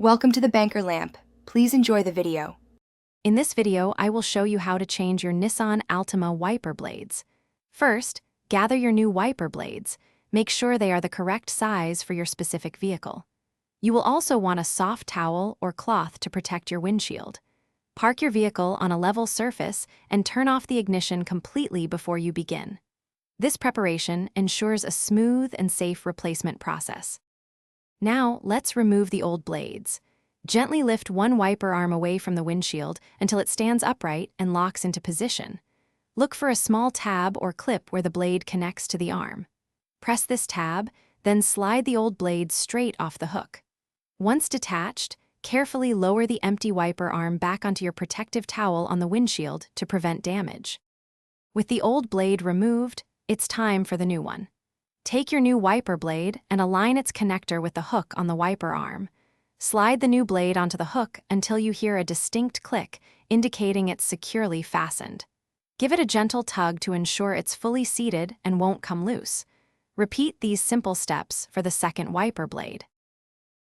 Welcome to the Banker Lamp. Please enjoy the video. In this video, I will show you how to change your Nissan Altima wiper blades. First, gather your new wiper blades. Make sure they are the correct size for your specific vehicle. You will also want a soft towel or cloth to protect your windshield. Park your vehicle on a level surface and turn off the ignition completely before you begin. This preparation ensures a smooth and safe replacement process. Now, let's remove the old blades. Gently lift one wiper arm away from the windshield until it stands upright and locks into position. Look for a small tab or clip where the blade connects to the arm. Press this tab, then slide the old blade straight off the hook. Once detached, carefully lower the empty wiper arm back onto your protective towel on the windshield to prevent damage. With the old blade removed, it's time for the new one. Take your new wiper blade and align its connector with the hook on the wiper arm. Slide the new blade onto the hook until you hear a distinct click, indicating it's securely fastened. Give it a gentle tug to ensure it's fully seated and won't come loose. Repeat these simple steps for the second wiper blade.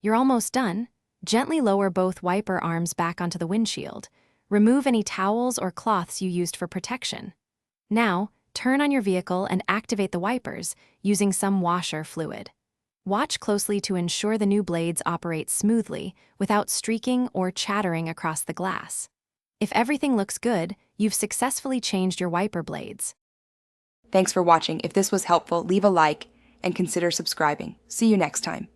You're almost done. Gently lower both wiper arms back onto the windshield. Remove any towels or cloths you used for protection. Now, turn on your vehicle and activate the wipers using some washer fluid. Watch closely to ensure the new blades operate smoothly without streaking or chattering across the glass. If everything looks good, you've successfully changed your wiper blades. Thanks for watching. If this was helpful, leave a like and consider subscribing. See you next time.